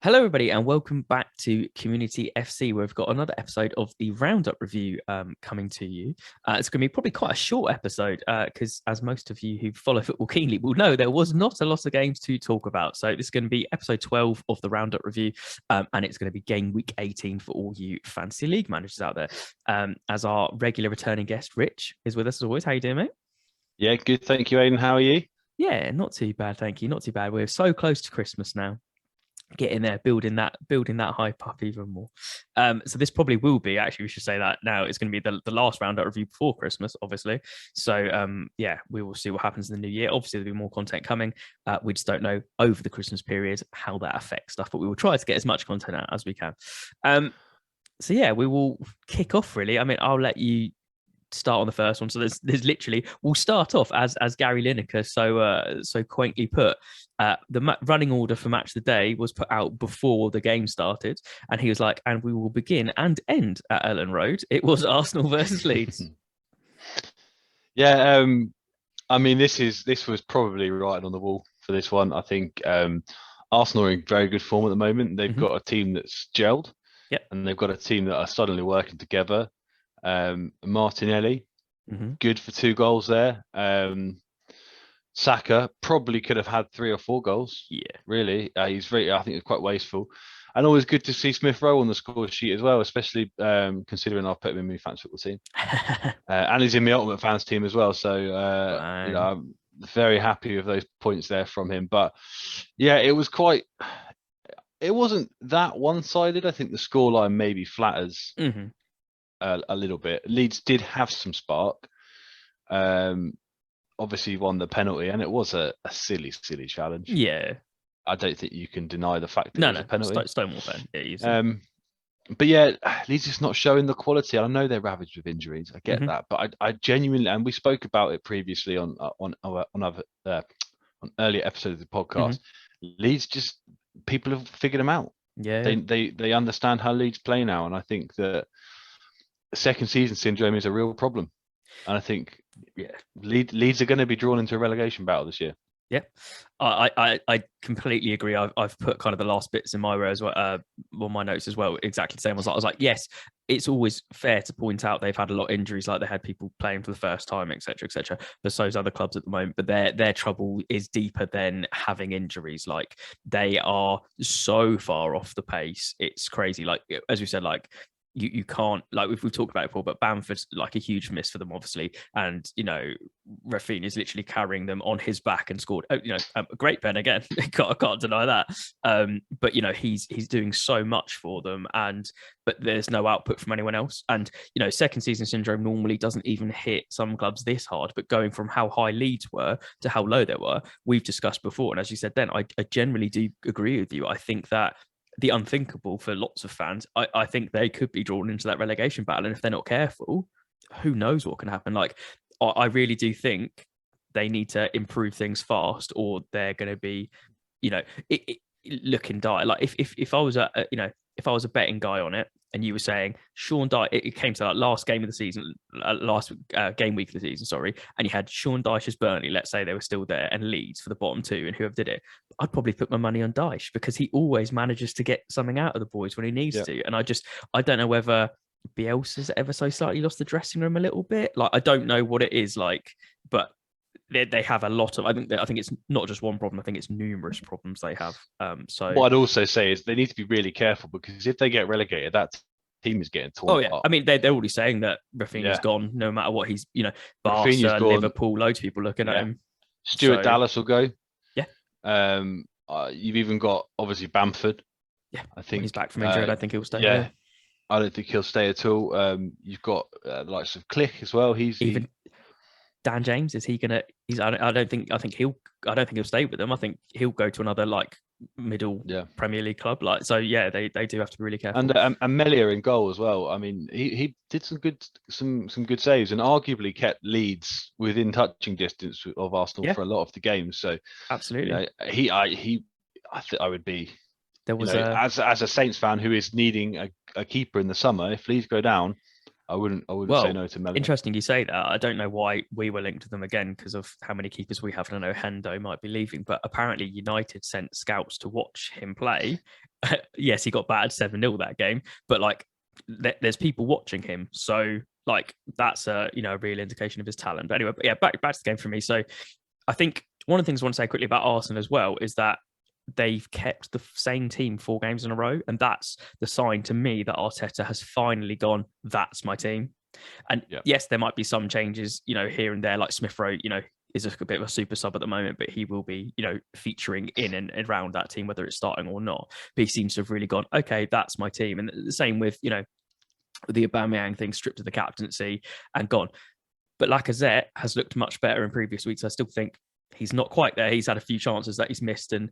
Hello, everybody, and welcome back to Community FC, where we've got another episode of the Roundup review coming to you. It's going to be probably quite a short episode because, as most of you who follow football keenly will know, there was not a lot of games to talk about. So this is going to be episode 12 of the Roundup review, and it's going to be game week 18 for all you fantasy league managers out there. As our regular returning guest, Rich, is with us as always. How you doing, mate? Yeah, good. Thank you, Aidan. How are you? Yeah, not too bad, thank you. Not too bad. We're so close to Christmas now. Getting there, building that hype up even more. So this probably will be, actually we should say that now, it's going to be the last Roundup review before Christmas, obviously. So yeah, we will see what happens in the new year. Obviously there'll be more content coming. We just don't know over the Christmas period how that affects stuff, but we will try to get as much content out as we can. So yeah, we will kick off really. I mean, I'll let you start on the first one. So there's literally, we'll start off as Gary Lineker so quaintly put. The running order for match of the day was put out before the game started, and he was like, and we will begin and end at Ellen Road. It was Arsenal versus Leeds. Yeah, I mean, this was probably right on the wall for this one. I think Arsenal are in very good form at the moment. They've got a team that's gelled, Yep. and they've got a team that are suddenly working together. Martinelli, good for 2 goals there. Saka probably could have had 3 or 4 goals. Yeah. Really, he's very. I think it's quite wasteful, and always good to see Smith Rowe on the score sheet as well, especially considering I've put him in my fantasy football team, and he's in my ultimate fans team as well. So I'm very happy with those points there from him. But yeah, it was quite. It wasn't that one-sided. I think the scoreline maybe flatters a little bit. Leeds did have some spark. Obviously won the penalty, and it was a silly challenge. Yeah. I don't think you can deny the fact that it was a penalty. Stonewall pen. Yeah, but yeah, Leeds just not showing the quality. I know they're ravaged with injuries. I get that, but I genuinely, and we spoke about it previously on earlier episodes of the podcast. Leeds just, people have figured them out. Yeah, they understand how Leeds play now, and I think that second season syndrome is a real problem. And I think Leeds are going to be drawn into a relegation battle this year. Yeah, I completely agree. I've put kind of the last bits in my row as well, on my notes as well. Exactly the same. I was like, yes, it's always fair to point out they've had a lot of injuries, like they had people playing for the first time, etc., etc. But so's other clubs at the moment. But their trouble is deeper than having injuries. Like they are so far off the pace, it's crazy. Like as we said, like. You can't, like we've talked about it before, but Bamford's like a huge miss for them, obviously, and Rafinha is literally carrying them on his back and scored. A great pen again. I can't deny that. But he's doing so much for them, but there's no output from anyone else. And second season syndrome normally doesn't even hit some clubs this hard. But going from how high Leeds were to how low they were, we've discussed before. And as you said, then I generally do agree with you. I think that the unthinkable for lots of fans, I think they could be drawn into that relegation battle. And if they're not careful, who knows what can happen? Like, I really do think they need to improve things fast, or they're going to be, looking dire. Like if I was if I was a betting guy on it, and you were saying Sean Dyche, it came to that last game of the season, last game week of the season, sorry, and you had Sean Dyche's Burnley, let's say they were still there, and Leeds for the bottom two, and whoever did it, I'd probably put my money on Dyche because he always manages to get something out of the boys when he needs to. And I don't know whether Bielsa's ever so slightly lost the dressing room a little bit. Like, I don't know what it is like, but they have a lot of. I think it's not just one problem. I think it's numerous problems they have. So what I'd also say is they need to be really careful, because if they get relegated, that team is getting torn apart. I mean, they're already saying that Rafinha's gone, no matter what. He's Barca, Liverpool, loads of people looking at him. Stuart Dallas will go. Yeah. You've even got obviously Bamford. Yeah, I think he's back from injury. I don't think he'll stay. Yeah, I don't think he'll stay at all. You've got the likes of Click as well. Dan James, is he gonna? I don't think he'll stay with them. I think he'll go to another like middle Premier League club. Like, so yeah, they do have to be really careful. And Melia in goal as well. I mean, he did some good saves, and arguably kept Leeds within touching distance of Arsenal for a lot of the games. So absolutely, I would be. There was as a Saints fan who is needing a keeper in the summer. If Leeds go down, I wouldn't say no to Melia. Interesting you say that. I don't know why we were linked to them again because of how many keepers we have. And I know Hendo might be leaving, but apparently United sent scouts to watch him play, yes, he got battered 7-0 that game, but like there's people watching him. So like that's a a real indication of his talent. But anyway, but yeah, back to the game for me. So I think one of the things I want to say quickly about Arsenal as well is that they've kept the same team 4 games in a row, and that's the sign to me that Arteta has finally gone, that's my team. And Yeah. yes, there might be some changes, here and there, like Smith Rowe, is a bit of a super sub at the moment, but he will be, featuring in and around that team, whether it's starting or not. But he seems to have really gone, okay, that's my team. And the same with, the Aubameyang thing, stripped of the captaincy and gone. But Lacazette has looked much better in previous weeks. I still think he's not quite there. He's had a few chances that he's missed and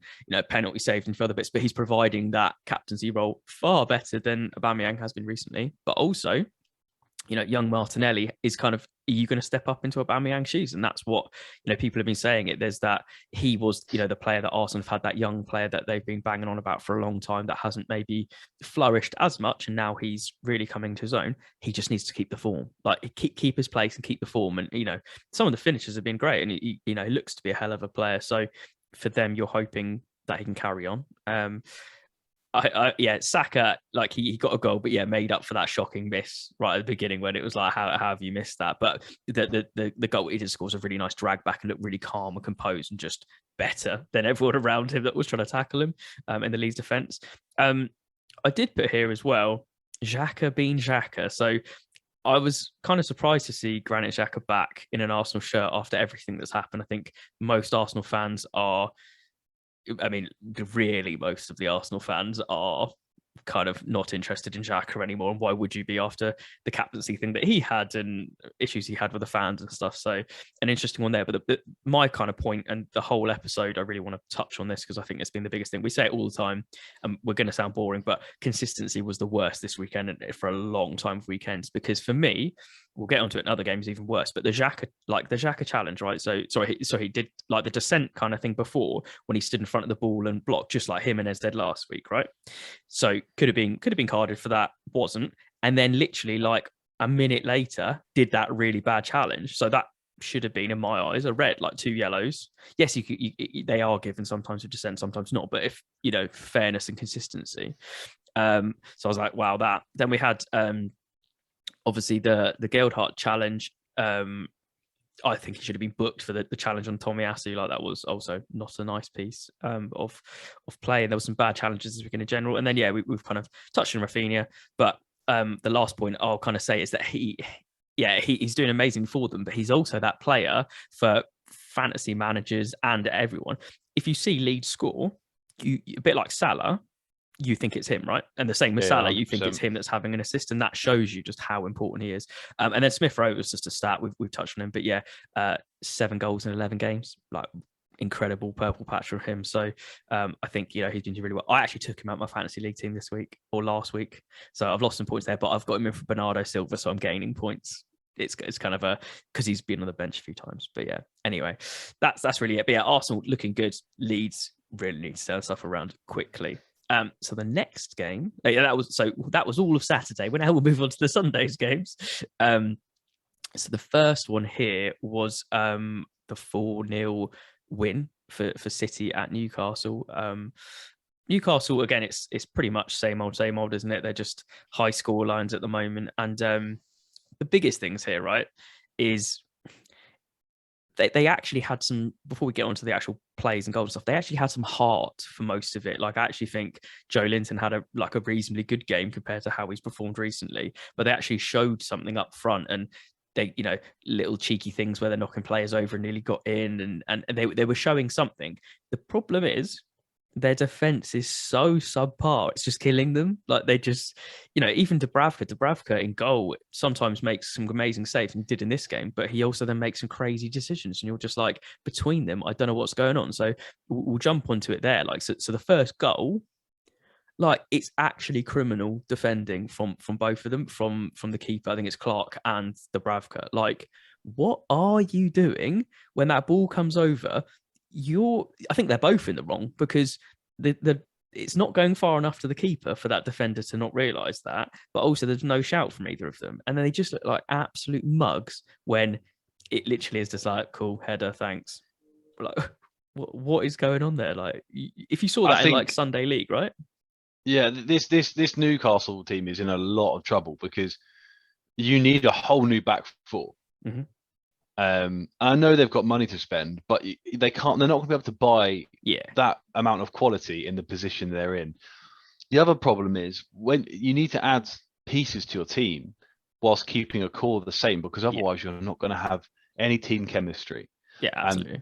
penalty saved and further bits, but he's providing that captaincy role far better than Aubameyang has been recently. But also, young Martinelli is kind of, are you going to step up into Aubameyang's shoes? And that's what, people have been saying it. There's that he was, the player that Arsenal have had, that young player that they've been banging on about for a long time that hasn't maybe flourished as much. And now he's really coming to his own. He just needs to keep the form, like keep his place and keep the form. And, some of the finishes have been great and he looks to be a hell of a player. So for them, you're hoping that he can carry on. Saka, like he got a goal, but made up for that shocking miss right at the beginning when it was like, how have you missed that? But the goal he did score was a really nice drag back and looked really calm and composed and just better than everyone around him that was trying to tackle him in the Leeds defence. I did put here as well, Xhaka being Xhaka. So I was kind of surprised to see Granit Xhaka back in an Arsenal shirt after everything that's happened. I think most Arsenal fans are, really, most of the Arsenal fans are kind of not interested in Xhaka anymore. And why would you be after the captaincy thing that he had and issues he had with the fans and stuff? So an interesting one there. But my kind of point and the whole episode, I really want to touch on this because I think it's been the biggest thing. We say it all the time and we're going to sound boring, but consistency was the worst this weekend and for a long time of weekends. Because for me, we'll get onto it in other games even worse, but the Xhaka challenge, right? So he did like the descent kind of thing before when he stood in front of the ball and blocked, just like Jimenez did last week, right? So could have been carded for that, wasn't. And then literally like a minute later did that really bad challenge. So that should have been, in my eyes, a red, like 2 yellows. Yes, they are given sometimes with dissent, sometimes not. But if fairness and consistency. So I was like, wow, that. Then we had obviously the Guildhart challenge. I think he should have been booked for the challenge on Tomiyasu. Like that was also not a nice piece of play. And there were some bad challenges this weekend in general. And then we've kind of touched on Rafinha, but the last point I'll kind of say is that he's doing amazing for them, but he's also that player for fantasy managers and everyone. If you see Leeds score, you a bit like Salah, you think it's him, right? And the same with Salah, you think it's him that's having an assist, and that shows you just how important he is. And then Smith Rowe was just a stat. We've touched on him, but 7 goals in 11 games, like incredible purple patch from him. So I think he's been doing really well. I actually took him out my fantasy league team this week or last week, so I've lost some points there, but I've got him in for Bernardo Silva, so I'm gaining points. It's kind of because he's been on the bench a few times. But anyway, that's really it. But Arsenal looking good. Leeds really need to turn stuff around quickly. So the next game, that was all of Saturday. Now we'll move on to the Sunday's games. So the first one here was the 4-0 win for City at Newcastle. Newcastle, again, it's pretty much same old, isn't it? They're just high score lines at the moment. And the biggest things here, right, is they actually had some, before we get onto the actual plays and goals and stuff, they actually had some heart for most of it. Like I actually think Joe Linton had a reasonably good game compared to how he's performed recently, but they actually showed something up front, and they, little cheeky things where they're knocking players over and nearly got in, and they were showing something. The problem is their defense is so subpar. It's just killing them. Like they just, even Dubravka in goal sometimes makes some amazing saves, and did in this game, but he also then makes some crazy decisions, and you're just like, between them, I don't know what's going on. So we'll jump onto it there. Like, so the first goal, like it's actually criminal defending from both of them, from the keeper. I think it's Clark and Dubravka. Like, what are you doing when that ball comes over? I think they're both in the wrong, because it's not going far enough to the keeper for that defender to not realise that, but also there's no shout from either of them. And then they just look like absolute mugs when it literally is just like, cool, header, thanks. Like, what is going on there? Like, if you saw that in like Sunday League, right? Yeah, this Newcastle team is in a lot of trouble because you need a whole new back four. Mhm. I know they've got money to spend, but they can't. They're not going to be able to buy Yeah, that amount of quality in the position they're in. The other problem is when you need to add pieces to your team whilst keeping a core the same, because yeah, otherwise you're not going to have any team chemistry. yeah, And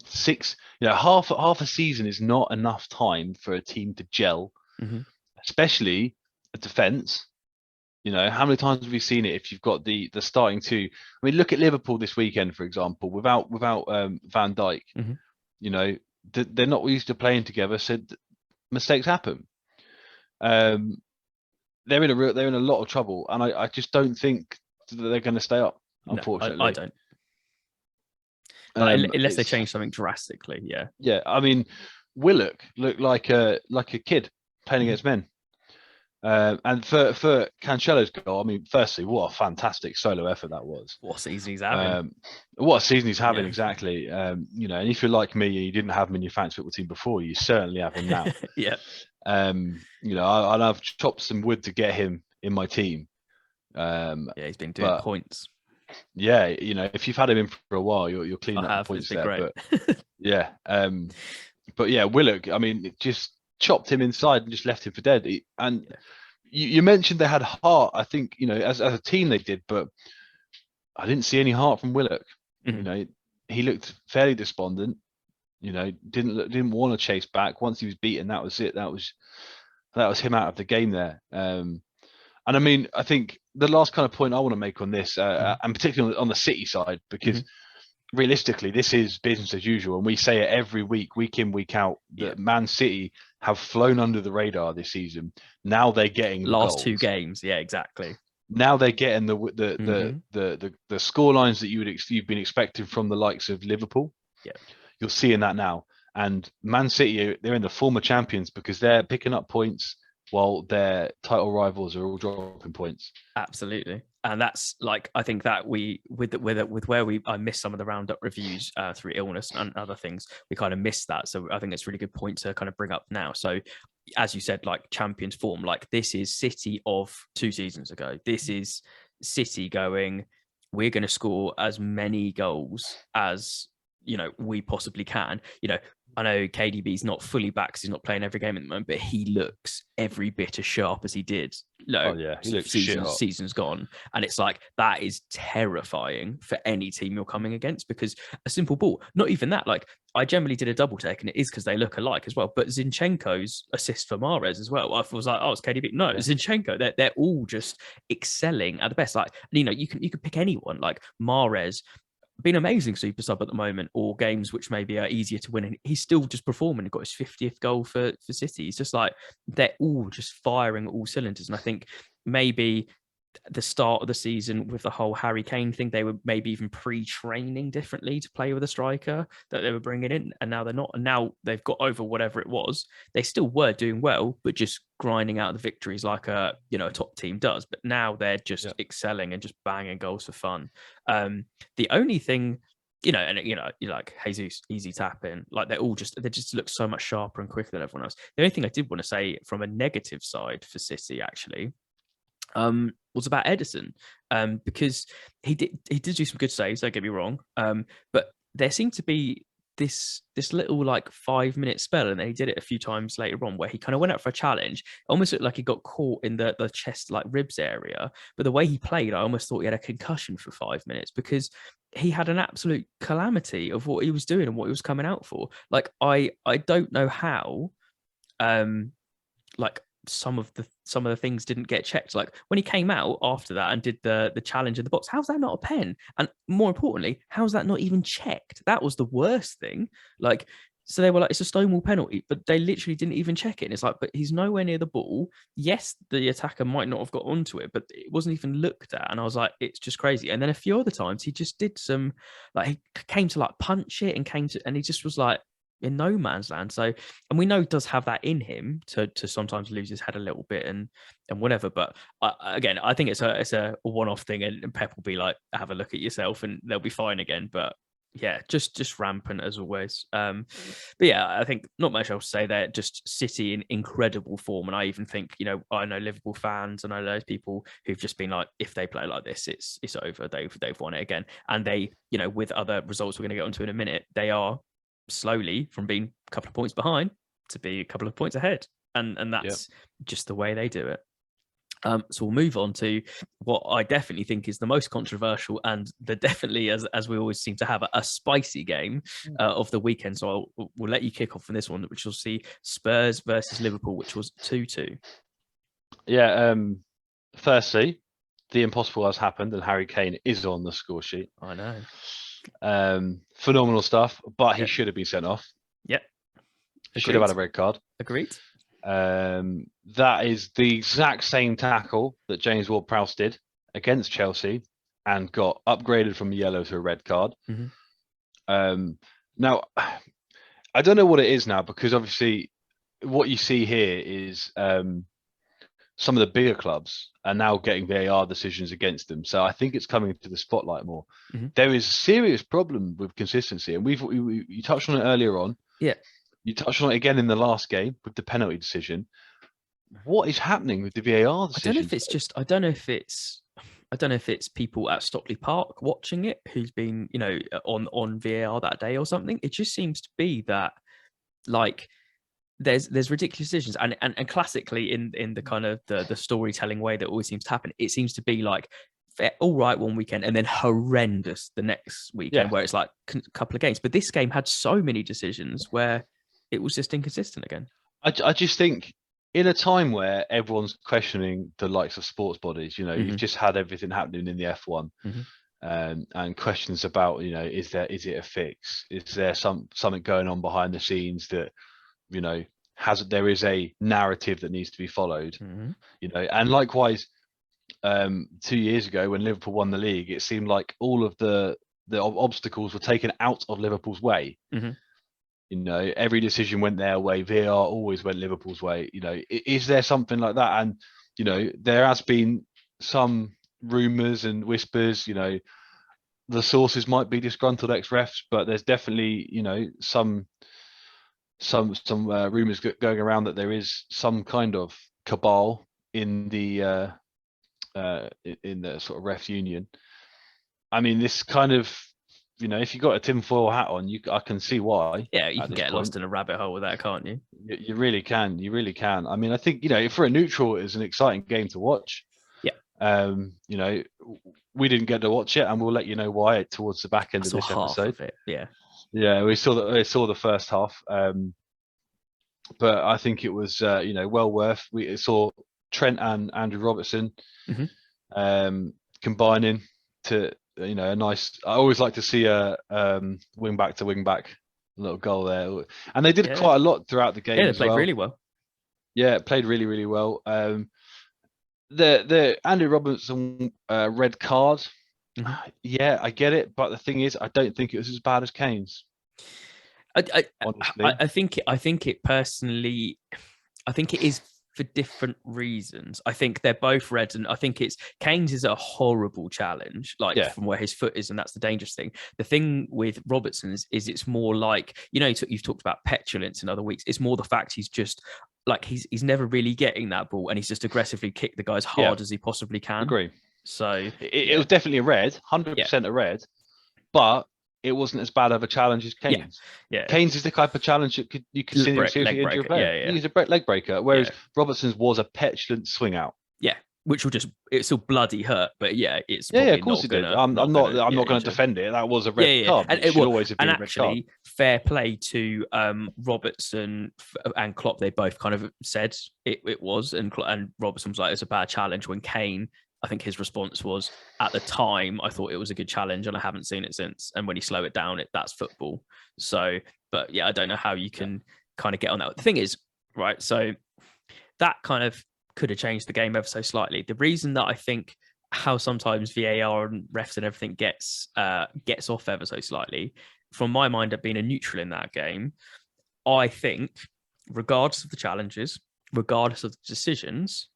absolutely. half a season is not enough time for a team to gel, Hmm. especially a defense. How many times have we seen it? If you've got the starting two, I mean, look at Liverpool this weekend, for example, without Van Dijk. Hmm. You know, they're not used to playing together, so mistakes happen. Um, they're in a lot of trouble, and I just don't think that they're going to stay up. No, I Unfortunately, don't. Like unless they it's change something drastically. Yeah. yeah. I mean, Willock looked like a kid playing Mhm. against men. And for Cancelo's goal, I mean, firstly, what a fantastic solo effort that was. What season he's having? Um, what a season he's having, Yeah. exactly. And if you're like me and you didn't have him in your fantasy football team before, you certainly have him now. Yeah. I've chopped some wood to get him in my team. Yeah, he's been doing But points. yeah, if you've had him in for a while, you're cleaning I up the have. It's points been there. great. But yeah, Willock, I mean, it just chopped him inside and just left him for dead. And Yeah. you mentioned they had heart. I think as a team they did, but I didn't see any heart from Willock. You Mhm. know, he looked fairly despondent. Didn't want to chase back. Once he was beaten, that was it. That was him out of the game there. And I mean, I think the last kind of point I want to make on this, Mhm. and particularly on the City side, because Mhm. realistically, this is business as usual, and we say it every week in, week out, Yeah. that Man City have flown under the radar this season. Now they're getting the Last two goals. games. Yeah, exactly. Now they're getting Hmm. the score lines that you've been expecting from the likes of Liverpool. Yeah. You're seeing that now. And Man City, they're in the former champions because they're picking up points while their title rivals are all dropping points. Absolutely. And that's like I think that we with where I missed some of the roundup reviews through illness and other things, we kind of missed that. So I think it's a really good point to kind of bring up now. So as you said, like champions form, like this is City of 2 seasons ago. This is City going, we're going to score as many goals as we possibly can. I know KDB's not fully back because he's not playing every game at the moment, but he looks every bit as sharp as he did. Oh yeah, he looks shit hot. Seasons gone, and it's like that is terrifying for any team you're coming against because a simple ball. Not even that. Like I generally did a double take, and it is because they look alike as well. But Zinchenko's assist for Mahrez as well. I was like, oh, it's KDB. No, Yeah. Zinchenko. They're all just excelling at the best. Like you could pick anyone like Mahrez, been amazing super sub at the moment, or games which maybe are easier to win. And he's still just performing. He got his 50th goal for City. He's just like they're all just firing all cylinders. And I think maybe the start of the season with the whole Harry Kane thing, they were maybe even pre-training differently to play with a striker that they were bringing in, and now they're not. And now they've got over whatever it was. They still were doing well, but just grinding out the victories like a top team does. But now they're just Yeah. excelling and just banging goals for fun. The only thing. And you're like Jesus, easy tap in. Like they just look so much sharper and quicker than everyone else. The only thing I did want to say from a negative side for City actually was about Edison, because he did do some good saves. Don't get me wrong, but there seemed to be this little like 5 minute spell, and then he did it a few times later on where he kind of went out for a challenge. Almost looked like he got caught in the chest like ribs area, but the way he played, I almost thought he had a concussion for 5 minutes because he had an absolute calamity of what he was doing and what he was coming out for. Like I don't know how like some of the things didn't get checked. Like when he came out after that and did the challenge in the box, how's that not a pen? And more importantly, how's that not even checked? That was the worst thing. Like, so they were like, it's a Stonewall penalty, but they literally didn't even check it. And it's like, but he's nowhere near the ball. Yes, the attacker might not have got onto it, but it wasn't even looked at. And I was like, it's just crazy. And then a few other times he just did some, like he came to like punch it and he just was like, in no man's land. So, and we know he does have that in him to sometimes lose his head a little bit and whatever. But again, I think it's a one-off thing, and Pep will be like, have a look at yourself, and they'll be fine again. But Yeah, just rampant as always. But yeah, I think not much else to say there. Just City in incredible form, and I even think, I know Liverpool fans and I know those people who've just been like, if they play like this, it's over. They've won it again, and they, with other results we're going to get onto in a minute, they are slowly from being a couple of points behind to be a couple of points ahead, and that's just the way they do it. So we'll move on to what I definitely think is the most controversial and the definitely, as we always seem to have, a spicy game of the weekend. So we'll let you kick off on this one, which we'll see Spurs versus Liverpool, which was 2-2. Yeah. Firstly, the impossible has happened, and Harry Kane is on the score sheet. I know. Phenomenal stuff, but he should have been sent off. Yep. He should have had a red card. Agreed. That is the exact same tackle that James Ward-Prowse did against Chelsea and got upgraded from a yellow to a red card. Mm-hmm. Now, I don't know what it is now, because obviously what you see here is some of the bigger clubs are now getting VAR decisions against them. So I think it's coming into the spotlight more. Mm-hmm. There is a serious problem with consistency, and you touched on it earlier on. Yeah. You touched on it again in the last game with the penalty decision. What is happening with the VAR decision? I don't know if it's people at Stockley Park watching it who's been, on VAR that day or something. It just seems to be that, like, there's ridiculous decisions, and classically in the kind of the storytelling way that always seems to happen, it seems to be like all right one weekend and then horrendous the next weekend, where it's like a couple of games. But this game had so many decisions where it was just inconsistent again. I just think in a time where everyone's questioning the likes of sports bodies, you've just had everything happening in the F1, and questions about, is it a fix? Is there something going on behind the scenes that, there is a narrative that needs to be followed, and likewise, 2 years ago when Liverpool won the league, it seemed like all of the obstacles were taken out of Liverpool's way. Every decision went their way. VAR always went Liverpool's way. Is there something like that? And there has been some rumours and whispers. The sources might be disgruntled ex-refs, but there's definitely some rumours going around that there is some kind of cabal in the sort of ref union. I mean, this kind of, if you got a tinfoil hat on, I can see why. Yeah, you can get lost in a rabbit hole with that, can't you? You really can. You really can. I mean, I think, for a neutral, it's an exciting game to watch. Yeah. We didn't get to watch it, and we'll let you know why towards the back end of this episode. Of it. Yeah. Yeah, we saw the first half. But I think it was, well worth. We saw Trent and Andrew Robertson combining to, a nice. I always like to see a wing back to wing back little goal there, and they did quite a lot throughout the game. Yeah, they played really well. Yeah, it played really, really well. The Andrew Robertson red card. Yeah, I get it, but the thing is, I don't think it was as bad as Kane's. I think it personally, I think it is for different reasons. I think they're both red, and I think Kane's is a horrible challenge, from where his foot is, and that's the dangerous thing. The thing with Robertson's is it's more like, you've talked about petulance in other weeks. It's more the fact he's just like he's never really getting that ball, and he's just aggressively kicked the guy as hard as he possibly can. Agree. So it was definitely a red, 100% a red, but it wasn't as bad of a challenge as Kane's. Yeah. Kane's is the type of challenge that you could seriously injure a player. He's a leg breaker, whereas Robertson's was a petulant swing out. Yeah, which will it's still bloody hurt, but it's of course it did. I'm not going to defend it. That was a red card. And it should always have been a red card. Fair play to Robertson and Klopp. They both kind of said it was, and Robertson was like, it's a bad challenge. When Kane, I think his response was, at the time, I thought it was a good challenge, and I haven't seen it since. And when you slow it down, that's football. So, but yeah, I don't know how you can kind of get on that. The thing is, right, so that kind of could have changed the game ever so slightly. The reason that I think how sometimes VAR and refs and everything gets off ever so slightly, from my mind, of being a neutral in that game, I think, regardless of the challenges, regardless of the decisions,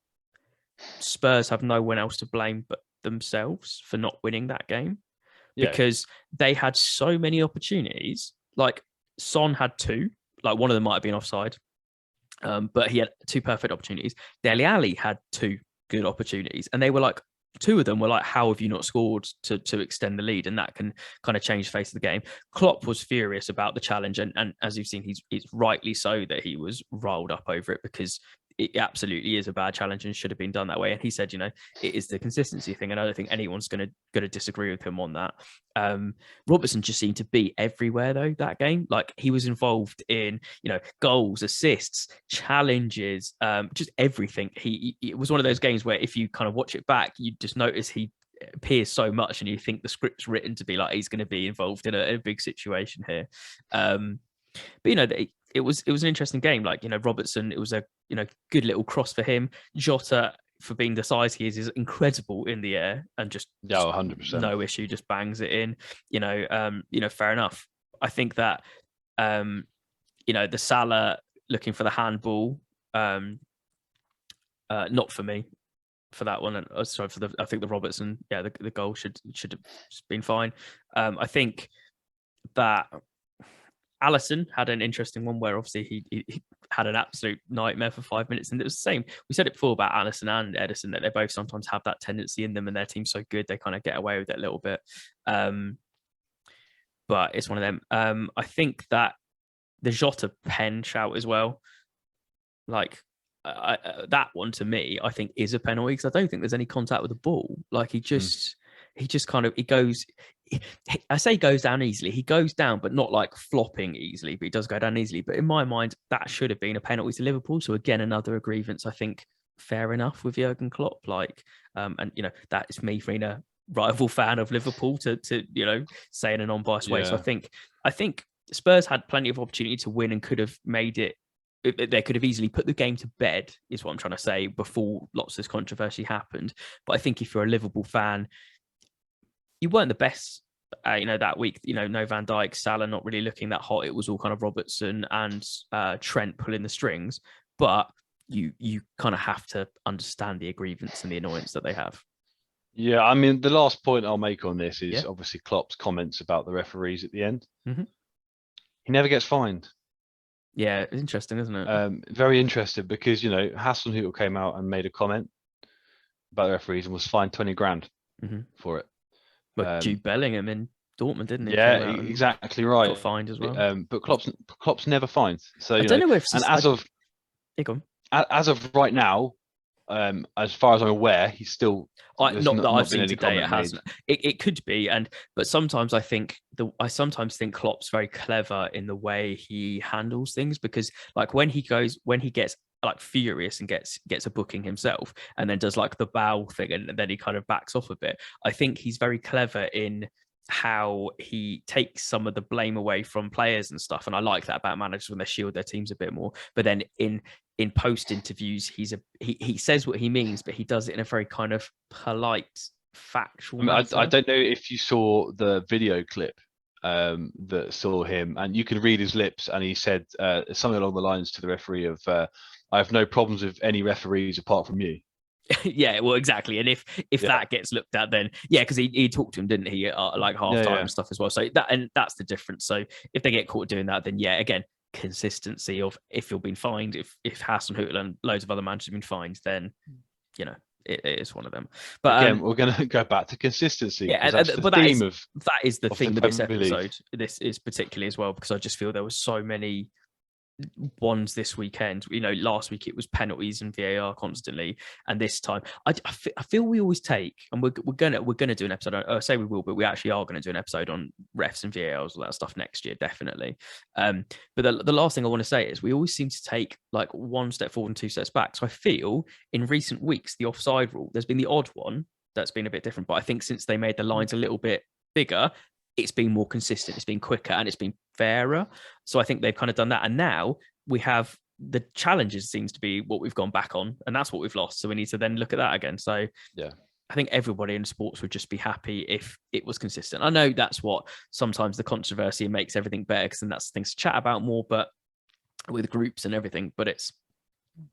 Spurs have no one else to blame but themselves for not winning that game. because they had so many opportunities. Like Son had two, like one of them might have been offside, but he had two perfect opportunities. Dele Alli had two good opportunities, and they were like, two of them were like, how have you not scored to extend the lead? And that can kind of change the face of the game. Klopp was furious about the challenge, and as you've seen, he's rightly so that he was riled up over it, because it absolutely is a bad challenge and should have been done that way. And he said, it is the consistency thing, and I don't think anyone's going to disagree with him on that. Robertson just seemed to be everywhere though that game. Like he was involved in goals, assists, challenges, just everything. It was one of those games where if you kind of watch it back, you just notice he appears so much, and you think the script's written to be like he's going to be involved in a big situation here. But it was an interesting game. Like Robertson, it was a good little cross for him. Jota, for being the size he is incredible in the air, and just 100%, no issue, just bangs it in. Fair enough. I think that the Salah looking for the handball, not for me for that one. And sorry for I think the Robertson, the goal should have been fine. I think that Alisson had an interesting one where obviously he had an absolute nightmare for 5 minutes, and it was the same. We said it before about Alisson and Ederson, that they both sometimes have that tendency in them, and their team's so good they kind of get away with it a little bit. But it's one of them. I think that the Jota pen shout as well, like that one to me, I think is a penalty, because I don't think there's any contact with the ball. Like he just kind of, he goes, I say goes down easily. He goes down, but not like flopping easily, but he does go down easily. But in my mind, that should have been a penalty to Liverpool. So again, another grievance, I think, fair enough with Jurgen Klopp. Like, and that is me being a rival fan of Liverpool to say in an unbiased way. So I think Spurs had plenty of opportunity to win and could have made it. They could have easily put the game to bed, is what I'm trying to say, before lots of this controversy happened. But I think if you're a Liverpool fan, you weren't the best, that week. No Van Dijk, Salah not really looking that hot. It was all kind of Robertson and Trent pulling the strings. But you kind of have to understand the grievance and the annoyance that they have. Yeah, I mean, the last point I'll make on this is obviously Klopp's comments about the referees at the end. Mm-hmm. He never gets fined. Yeah, interesting, isn't it? Very interesting, because Hasenhüttl came out and made a comment about the referees and was fined 20 grand for it. But Jude Bellingham in Dortment, didn't he? Yeah, exactly right. Got fined as well. But Klopp's never fined. So I don't know if, and as of right now, as far as I'm aware, he's still not that I've seen today. It hasn't. It could be, but sometimes I sometimes think Klopp's very clever in the way he handles things, because like when he gets like furious and gets a booking himself, and then does like the bow thing, and then he kind of backs off a bit. I think he's very clever in how he takes some of the blame away from players and stuff, and I like that about managers when they shield their teams a bit more. But then in post interviews, he says what he means, but he does it in a very kind of polite, factual manner. I don't know if you saw the video clip that saw him, and you could read his lips, and he said something along the lines to the referee of I have no problems with any referees apart from you. Yeah, well, exactly. And if that gets looked at, then because he talked to him, didn't he, like half time and stuff as well. So that's the difference. So if they get caught doing that, then again, consistency of if you're being fined, if Hasenhüttl and loads of other managers have been fined, then it is one of them. But again, we're going to go back to consistency. Yeah, that is the theme of this episode. This is particularly as well, because I just feel there were so many ones this weekend. Last week it was penalties and VAR constantly, and this time I feel we always take, and we're gonna do an episode. I say we will, but we actually are going to do an episode on refs and VARs, all that stuff next year, definitely. But the last thing I want to say is we always seem to take like one step forward and two steps back. So I feel in recent weeks the offside rule, there's been the odd one that's been a bit different, but I think since they made the lines a little bit bigger, it's been more consistent, it's been quicker, and it's been fairer. So I think they've kind of done that. And now we have the challenges seems to be what we've gone back on, and that's what we've lost. So we need to then look at that again. So I think everybody in sports would just be happy if it was consistent. I know that's what sometimes the controversy makes everything better, because then that's things to chat about more, but with groups and everything. But it's,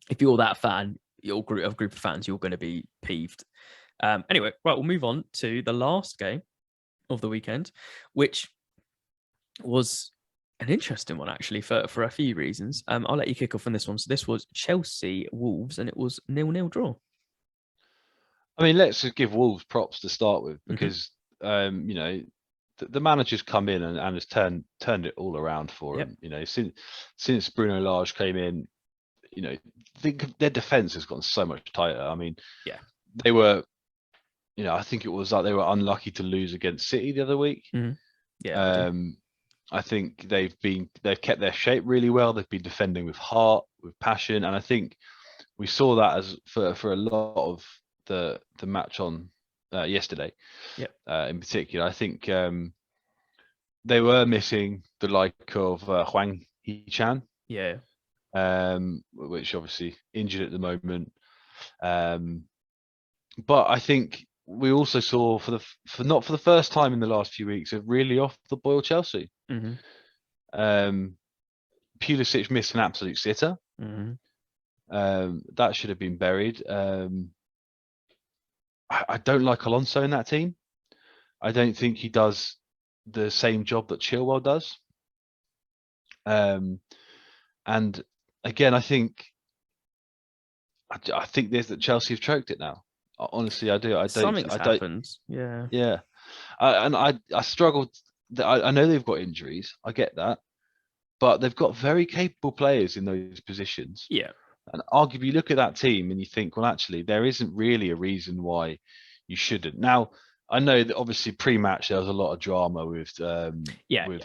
if you're that fan, your group of fans, you're going to be peeved. Anyway, right, we'll move on to the last game. of the weekend, which was an interesting one actually for a few reasons. I'll let you kick off on this one. So this was Chelsea Wolves, and it was 0-0 draw. I mean, let's just give Wolves props to start with, Mhm. because you know, the manager's come in and has turned it all around for Yep. him. You know, since Bruno Lage came in, you know, their defense has gotten so much tighter. I mean, Yeah. they were, you know, I think it was like they were unlucky to lose against City the other week. Mhm. Yeah. I think they've kept their shape really well. They've been defending with heart, with passion, and I think we saw that as for a lot of the match on yesterday. Yep. In particular, I think they were missing the like of Huang Hee-chan, Yeah. which obviously injured at the moment. But I think we also saw not for the first time in the last few weeks, a really off the boil Chelsea. Mm-hmm. Pulisic missed an absolute sitter. Mm-hmm. That should have been buried. I don't like Alonso in that team. I don't think he does the same job that Chilwell does. And again, I think there's that Chelsea have choked it now. Honestly, I do. Something's I don't. happened. Yeah. Yeah, I struggled. I know they've got injuries. I get that, but they've got very capable players in those positions. Yeah. And arguably, you look at that team and you think, well, actually, there isn't really a reason why you shouldn't. Now, I know that obviously pre-match there was a lot of drama with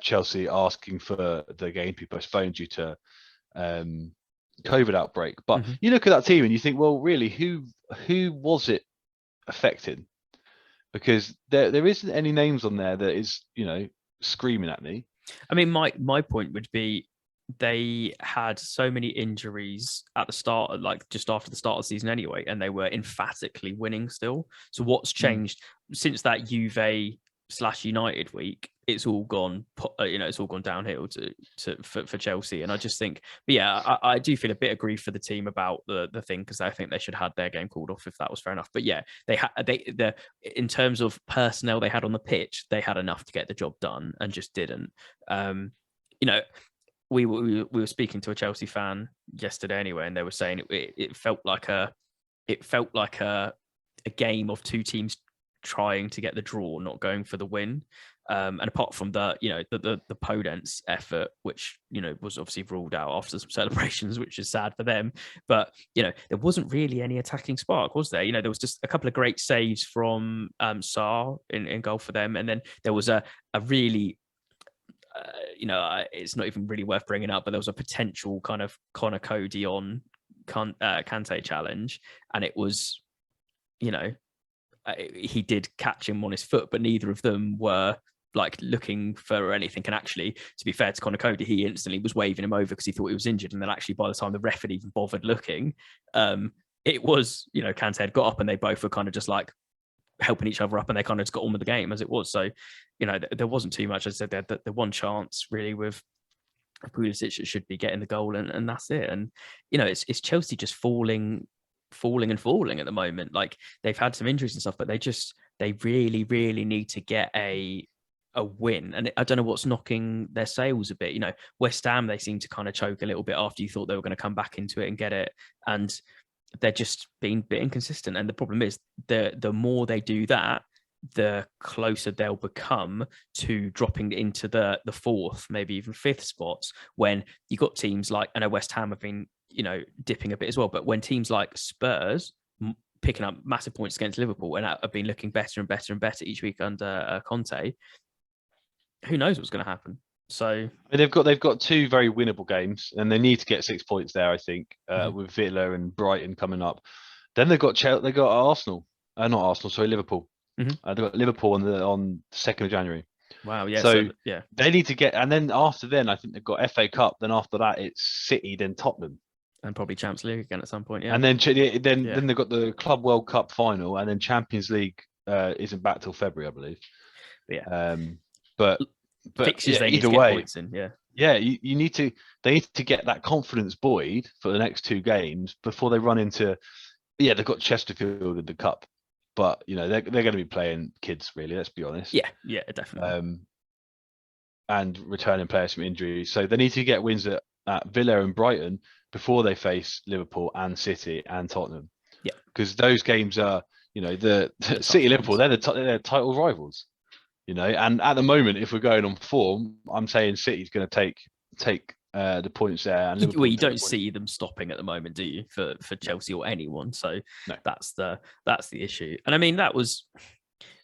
Chelsea asking for the game to be postponed due to COVID outbreak. But Mm-hmm. you look at that team and you think, well, really, who was it affected? Because there isn't any names on there that is, you know, screaming at me. I mean, my point would be they had so many injuries at the start, like just after the start of the season anyway, and they were emphatically winning still. So what's changed since that Juve/United week? It's all gone, it's all gone downhill for Chelsea. And I just think, but yeah, I do feel a bit aggrieved for the team about the thing, because I think they should have had their game called off if that was fair enough. But yeah, in terms of personnel they had on the pitch, they had enough to get the job done and just didn't. You know, we were speaking to a Chelsea fan yesterday anyway, and they were saying it felt like a game of two teams trying to get the draw, not going for the win. And apart from the Podence effort, which was obviously ruled out after some celebrations, which is sad for them. But there wasn't really any attacking spark, was there? There was just a couple of great saves from Sarr in goal for them, and then there was a really it's not even really worth bringing up, but there was a potential kind of Connor Cody on Kante challenge, and it was, he did catch him on his foot, but neither of them were like looking for anything. And actually, to be fair to Connor Cody, he instantly was waving him over because he thought he was injured. And then actually, by the time the ref had even bothered looking, it was, Kante had got up and they both were kind of just like helping each other up, and they kind of just got on with the game as it was. So, there wasn't too much. As I said, the one chance really with Pulisic should be getting the goal, and that's it. And it's Chelsea just falling at the moment. Like, they've had some injuries and stuff, but they really, really need to get a win. And I don't know what's knocking their sails a bit. West Ham, they seem to kind of choke a little bit after you thought they were going to come back into it and get it, and they're just being a bit inconsistent. And the problem is the more they do that, the closer they'll become to dropping into the fourth, maybe even fifth spots, when you got teams like, I know West Ham have been, dipping a bit as well, but when teams like Spurs picking up massive points against Liverpool and have been looking better and better and better each week under Conte, who knows what's going to happen? So I mean, they've got two very winnable games, and they need to get 6 points there. I think with Villa and Brighton coming up. Then they've got Arsenal, not Arsenal, sorry, Liverpool. They've got Liverpool on the 2nd of January. Wow, yeah. So they need to get, and then after then, I think they've got FA Cup. Then after that, it's City, then Tottenham, and probably Champions League again at some point. Yeah, and then they've got the Club World Cup final, and then Champions League isn't back till February, I believe. Yeah, but fixtures they either need to way, get points in. you need to. They need to get that confidence buoyed for the next two games before they run into. Yeah, they've got Chesterfield in the cup. but they're going to be playing kids, really. Let's be honest. Yeah, definitely. And returning players from injuries, so they need to get wins at Villa and Brighton before they face Liverpool and City and Tottenham. Yeah, because those games are, the City Liverpool, they're the title rivals. And at the moment, if we're going on form, I'm saying City's going to take the points there. And Liverpool you don't see them stopping at the moment, do you? For Chelsea or anyone. So no. that's the issue. And I mean, that was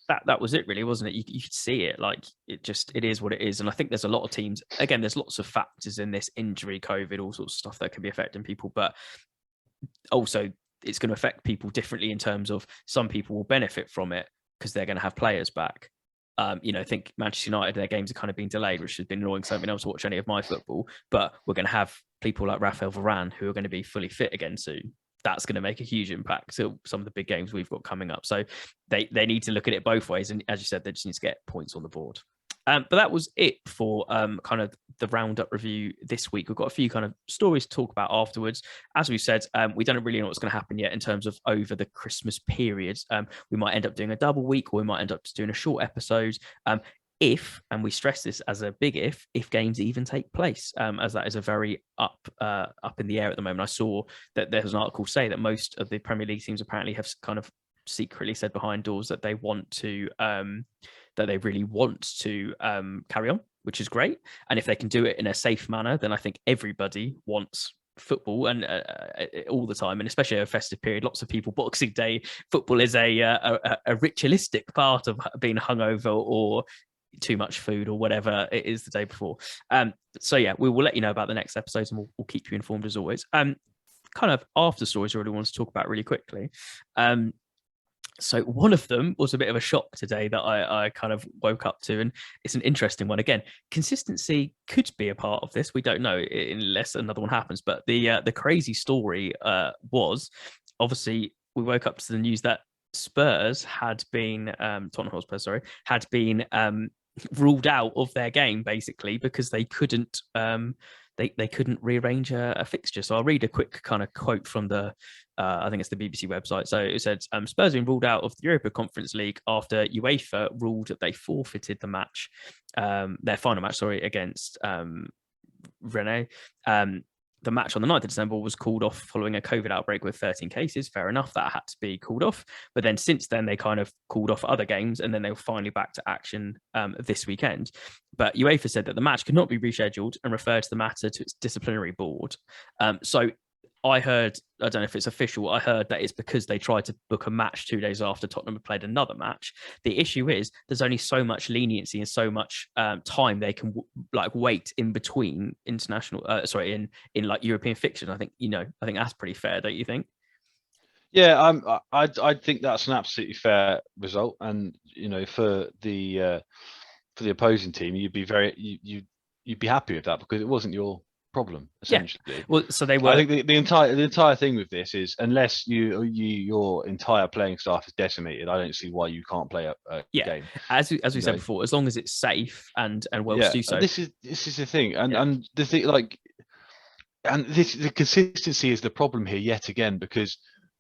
it, really, wasn't it? You could see it. Like it is what it is. And I think there's a lot of teams. Again, there's lots of factors in this: injury, COVID, all sorts of stuff that can be affecting people. But also, it's going to affect people differently in terms of some people will benefit from it because they're going to have players back. I think Manchester United, their games have kind of been delayed, which has been annoying. So I haven't been able to watch any of my football, but we're going to have people like Raphael Varane who are going to be fully fit again soon. That's going to make a huge impact to some of the big games we've got coming up. So they need to look at it both ways. And as you said, they just need to get points on the board. But that was it for kind of the Roundup review this week. We've got a few kind of stories to talk about afterwards. As we said, we don't really know what's going to happen yet in terms of over the Christmas period. We might end up doing a double week, or we might end up just doing a short episode. If, and we stress this as a big if games even take place, as that is a very up in the air at the moment. I saw that there's an article say that most of the Premier League teams apparently have kind of secretly said behind doors that they want to that they really want to carry on, which is great. And if they can do it in a safe manner, then I think everybody wants football and all the time, and especially a festive period. Lots of people, Boxing Day football is a ritualistic part of being hungover or too much food or whatever it is the day before. So yeah, we will let you know about the next episodes, and we'll keep you informed as always. Kind of after stories I really want to talk about really quickly. So one of them was a bit of a shock today that I kind of woke up to, and it's an interesting one. Again, consistency could be a part of this. We don't know unless another one happens. But the crazy story was, obviously, we woke up to the news that Spurs had been Tottenham Hotspur, sorry, had been ruled out of their game basically because they couldn't they couldn't rearrange a fixture. So I'll read a quick kind of quote from the I think it's the BBC website. So it said, Spurs have been ruled out of the Europa Conference League after UEFA ruled that they forfeited the match, their final match, sorry, against Rennes. The match on the 9th of December was called off following a COVID outbreak with 13 cases. Fair enough, that had to be called off. But then since then, they kind of called off other games, and then they were finally back to action this weekend. But UEFA said that the match could not be rescheduled and referred the matter to its disciplinary board. So I heard, I don't know if it's official, I heard that it's because they tried to book a match 2 days after Tottenham had played another match. The issue is there's only so much leniency and so much time they can wait in between international, in like European fixtures. I think that's pretty fair, don't you think? Yeah, I think that's an absolutely fair result, and for the opposing team, you'd be happy with that because it wasn't your problem essentially. Yeah. Well, so they were. I think the entire thing with this is, unless your entire playing staff is decimated, I don't see why you can't play a game. As we said before, as long as it's safe and well to do so. This is the thing, and the thing, the consistency is the problem here yet again, because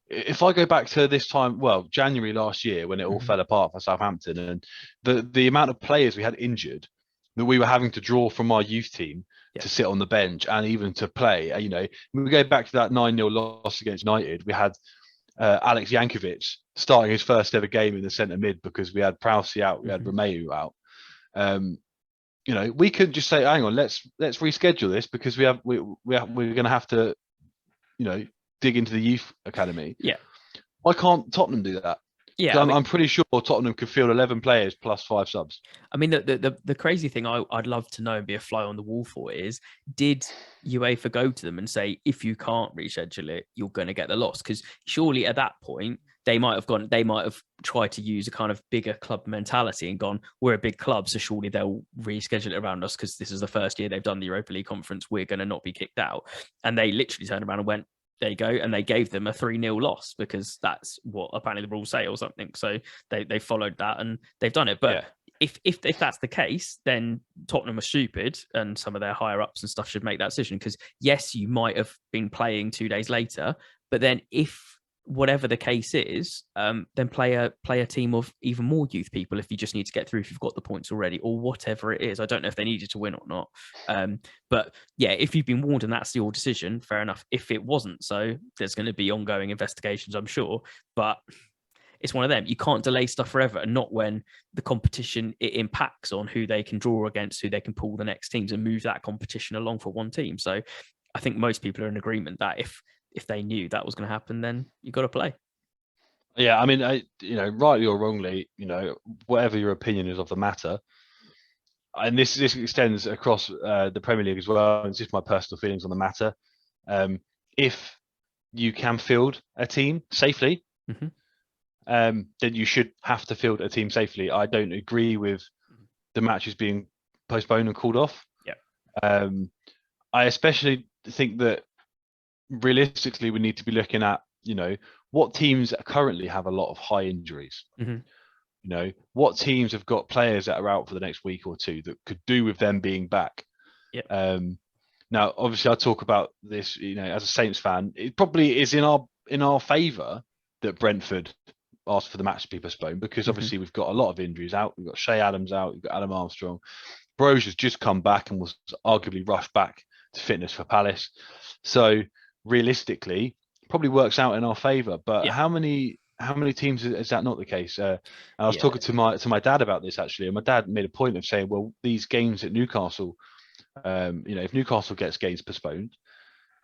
if I go back to this time, January last year, when it all fell apart for Southampton, and the amount of players we had injured that we were having to draw from our youth team to sit on the bench and even to play. When we go back to that 9-0 loss against United, we had Alex Jankovic starting his first ever game in the centre mid because we had Prowse out, we had Romeu out. We could just say, hang on, let's reschedule this because we're going to have to, dig into the youth academy. Yeah. Why can't Tottenham do that? Yeah, I'm pretty sure Tottenham could field 11 players plus 5 subs. I mean, the crazy thing I'd love to know and be a fly on the wall for is, did UEFA go to them and say, if you can't reschedule it, you're going to get the loss? Because surely at that point, they might have tried to use a kind of bigger club mentality and gone, we're a big club, so surely they'll reschedule it around us because this is the first year they've done the Europa League conference. We're going to not be kicked out. And they literally turned around and went, there you go, and they gave them a 3-0 loss because that's what apparently the rules say or something. So they followed that and they've done it. But if that's the case, then Tottenham are stupid, and some of their higher ups and stuff should make that decision. Because yes, you might have been playing 2 days later, but then if whatever the case is, then play a team of even more youth people if you just need to get through, if you've got the points already, or whatever it is. I don't know if they needed to win or not. But yeah, if you've been warned and that's your decision, fair enough. If it wasn't so, there's going to be ongoing investigations, I'm sure. But it's one of them. You can't delay stuff forever, and not when the competition, it impacts on who they can draw against, who they can pull the next teams and move that competition along for one team. So I think most people are in agreement that if they knew that was going to happen, then you got to play. Yeah, I mean, rightly or wrongly, whatever your opinion is of the matter, and this extends across the Premier League as well. It's just my personal feelings on the matter. If you can field a team safely, then you should have to field a team safely. I don't agree with the matches being postponed and called off. Yeah. I especially think that realistically we need to be looking at, what teams currently have a lot of high injuries. What teams have got players that are out for the next week or two that could do with them being back. Yeah. Now, obviously, I talk about this, as a Saints fan, it probably is in our favour that Brentford asked for the match to be postponed, because obviously we've got a lot of injuries out. We've got Shea Adams out. We've got Adam Armstrong. Broge has just come back and was arguably rushed back to fitness for Palace. So realistically, probably works out in our favour. But how many teams is that not the case? And I was talking to my dad about this actually, and my dad made a point of saying, well, these games at Newcastle, if Newcastle gets games postponed,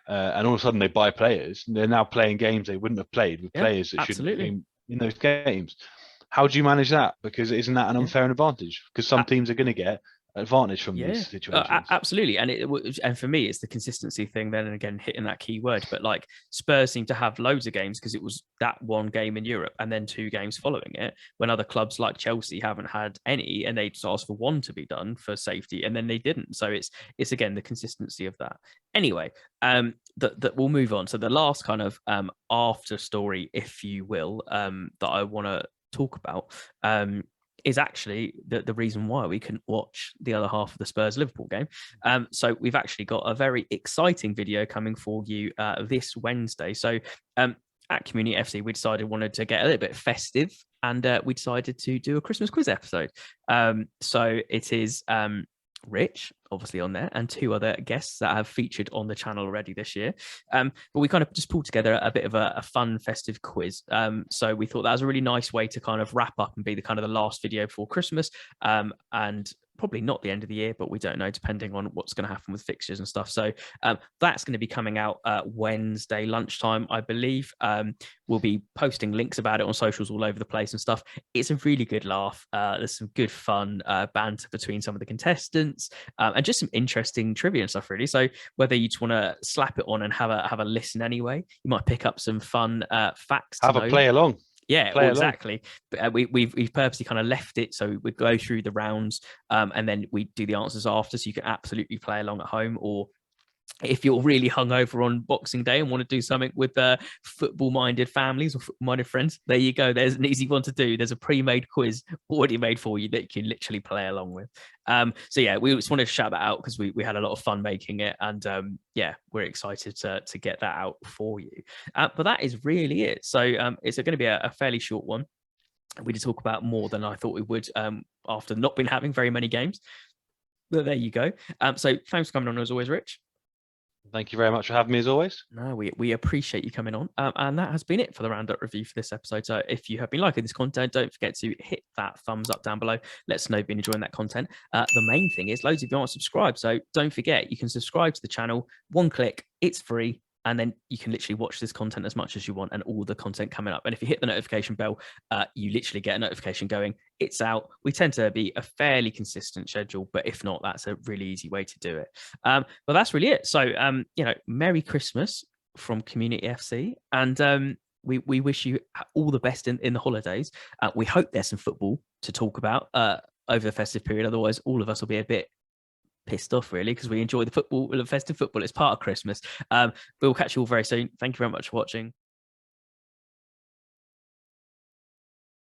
and all of a sudden they buy players, and they're now playing games they wouldn't have played with players that shouldn't have been in those games. How do you manage that? Because isn't that an unfair advantage? Because some teams are going to get advantage from these situations. Absolutely. And for me, it's the consistency thing then, and again hitting that key word. But like, Spurs seem to have loads of games because it was that one game in Europe and then 2 games following it, when other clubs like Chelsea haven't had any, and they just asked for 1 to be done for safety, and then they didn't. So it's again the consistency of that. Anyway, that we'll move on. So the last kind of after story, if you will, that I want to talk about is actually the reason why we couldn't watch the other half of the Spurs-Liverpool game. So we've actually got a very exciting video coming for you this Wednesday. So at Community FC, we decided we wanted to get a little bit festive, and we decided to do a Christmas quiz episode. So it is Rich, obviously, on there, and 2 other guests that have featured on the channel already this year. But we kind of just pulled together a bit of a fun, festive quiz. So we thought that was a really nice way to kind of wrap up and be the kind of the last video before Christmas. And probably not the end of the year, but we don't know, depending on what's going to happen with fixtures and stuff. So that's going to be coming out Wednesday lunchtime, I believe. We'll be posting links about it on socials all over the place and stuff. It's a really good laugh. There's some good fun banter between some of the contestants, and just some interesting trivia and stuff, really. So whether you just want to slap it on and have a listen anyway, you might pick up some fun facts. Have a play along. Yeah, well, exactly. But we've purposely kind of left it so we go through the rounds, and then we do the answers after, so you can absolutely play along at home. Or if you're really hungover on Boxing Day and want to do something with football-minded families or football-minded friends, there you go. There's an easy one to do. There's a pre-made quiz already made for you that you can literally play along with. So yeah, we just wanted to shout that out because we had a lot of fun making it, and we're excited to get that out for you. But that is really it. So it's going to be a fairly short one. We did talk about more than I thought we would after not been having very many games. But there you go. So thanks for coming on as always, Rich. Thank you very much for having me as always. No, we appreciate you coming on. And that has been it for the Roundup review for this episode. So if you have been liking this content, don't forget to hit that thumbs up down below. Let us know if you've been enjoying that content. The main thing is loads of you aren't subscribed. So don't forget, you can subscribe to the channel. 1 click, it's free. And then you can literally watch this content as much as you want and all the content coming up. And if you hit the notification bell, you literally get a notification going, it's out. We tend to be a fairly consistent schedule, but if not, that's a really easy way to do it. But that's really it. So, Merry Christmas from Community FC. And we wish you all the best in the holidays. We hope there's some football to talk about over the festive period. Otherwise, all of us will be a bit pissed off, really, because we enjoy the festive football. It's part of Christmas. We'll catch you all very soon. Thank you very much for watching.